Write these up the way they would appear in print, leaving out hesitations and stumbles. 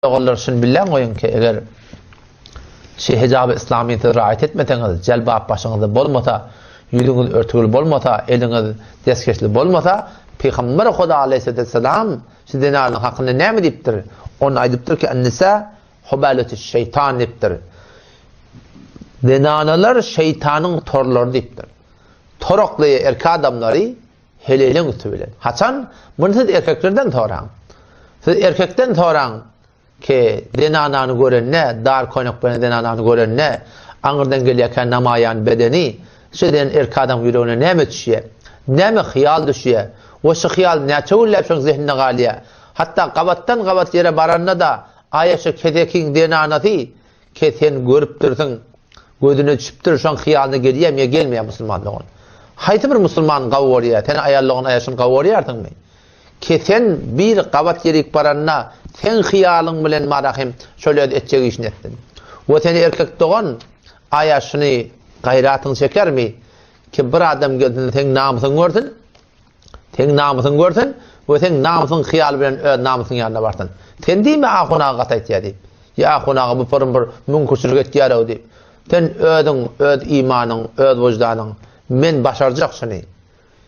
oğullar şunu bilen koyun ki eğer hicab-ı İslamiyet'i riayet etmeseniz, celbab başınızda bolmasa, yüzünüz örtülü bolmasa, eliniz deskeçli bolmasa, Peygamber Huda aleyhisselam sizin hakkında ne mi deyiptir? Onu aydıptır ki ennisa hubaleti şeytan deyiptir. Denanalar şeytanın torları deyiptir. Toroklu erkek adamları helelin üstüyle. Haçan bunu siz erkeklerden toran. Siz erkekten toran ki denananı gören ne, dar koynak bana denananı gören ne, anırdan geliyken namayan bedeni, sizden erkek adam yüreğine ne mi düşüyor? Ne mi hıyal düşüyor? O şu hıyal ne çöğüllep şun zihnine galiye. Hatta qabattan qabat yere baranna da ayaşı ketekin denanatı ki sen görüp dursun, gözüne düşüp dursan hıyalını geliyem ya gelmeye Müslümanlığın. Hayti bir Müslüman qavvoriya, sen ayallığın ayaşın qavvoriyartın mı? Ki sen bir qabat yerik baranna, sen hıyalın bilen marahim şöyle etçegi işin ettin. O seni erkek doğan ayaşını gayratın çeker mi? Ki bir adam geldiğinde sen namusunu görsün, sen namusunu görsün, ve sen namusun hıyal bilen öz namusun yanına varsın. Sen değil mi Ahunağı qatayt ya deyip? Ya Ahunağı bu fırın bir münkursuzluk etkiyer o deyip. Sen öz imanın, öz vicdanın, men başaracak şunu.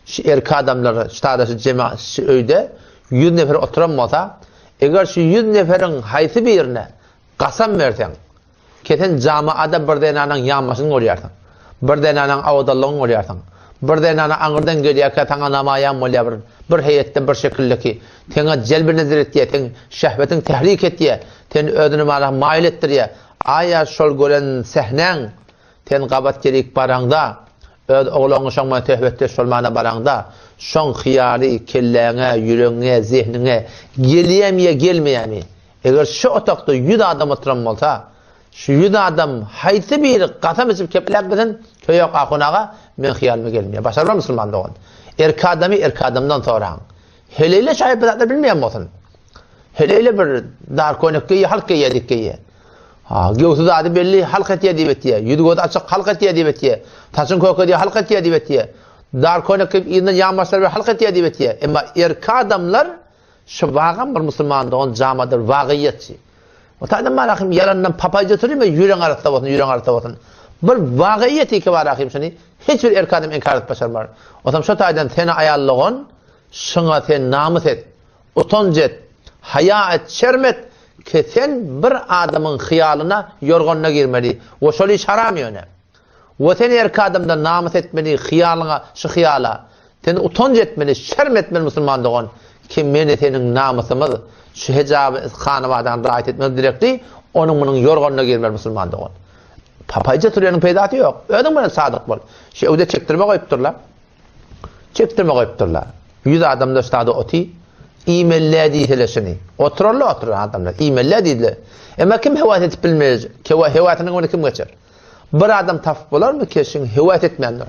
Şu erkek adamlar, şu cemaat, şu öyde 100 nefer oturamasa, eğer şu 100 neferin haysi birine qasam versen, keten camaada bir denanın yanmasını oluyorsan, bir denanın avdallığını oluyorsan, bir denanın anırdan geliyaka tana namayan oluyor, bir heyette bir şekilde ki, tena celbi nezir ettiye, ten şehvetin tehrik ettiye, ten ödünü mala mail ettiriye, aya şol gören sehnen, ten qabat gerik baranda, oğlanı şanma tehvette şolmana baranda, şon hiyali, kelleğine, yüreğine, zihnine, geliyemiye, gelmeyemi. Eğer şu otakta 100 adam oturan olsa, şu 100 adam haysi bir qasam içip keplek gidin, köyok Ahunağa, men hiyalime gelmeye. Başarılar Müslümanlığın. Erkek adamı erkek adamdan soran. Heleyle şahit bidatlar bilmeyen olsun. Heleyle bir dar koynak geyi, halk geyi yedik geyi. Göğsüz adı belli halk etiye dibetiye. Yüdügöz açık halk etiye dibetiye. Taşın koku diye halk etiye dibetiye. Dar koynak geyi iğne yağmaşlar bir halk etiye dibetiye. Ama erkek adamlar şu vağın bir Müslümanlığın camadır, vağiyetçi. O tadım var akım yalandan papayca türü mü yüreğin arasında olsun, yüreğin arasında olsun. Bir vağiyeti ki var akım şunu. Hiçbir erkek adam inkar et başarmar. O zaman şu taydan seni ayallığın, şuna sen namus et, utanç et, haya et, şermet ki sen bir adamın hıyalına, yorgununa girmeli. O şöyle hiç haram yöne. O seni erkek adamdan namus etmeli, hıyalına, şu hıyala. Seni utanç etmeli, şermetmeli Müslümanlığın. Ki meni senin namusumuz, şu hicab-ı hanımadan rahat etmeli direktli, onun bunun yorgununa girmeli Müslümanlığın. Papayca türünün peydatı yok. Ödün bana sadık bol. Öde çektirme koyupturlar. Çektirme koyupturlar. 100 adam da ustadı oti. İmelle deyilesini. Otururlar adamlar. İmelle deyildi. Ama kim hevat etip bilmez. Hevatının onu kim geçer? Bir adam tafık bolar mı ki şimdi hevat etmeyenler?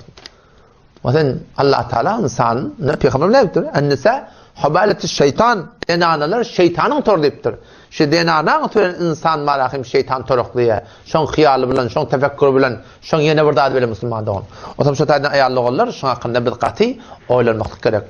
O zaman Allah Teala insan, Peygamber ne yaptır? Ennisa hubaleti şeytan. Denanalar şeytanın tor deyiptir. Şu denanan tören insan marahim şeytan torokluya. Şon hıyali bilen, şon tefekkür bilen, şon yine bir daha böyle Müslüman doğun. O zaman şu taydan ayarlı oğullar, şun hakkında bir qati oylanmak gerek.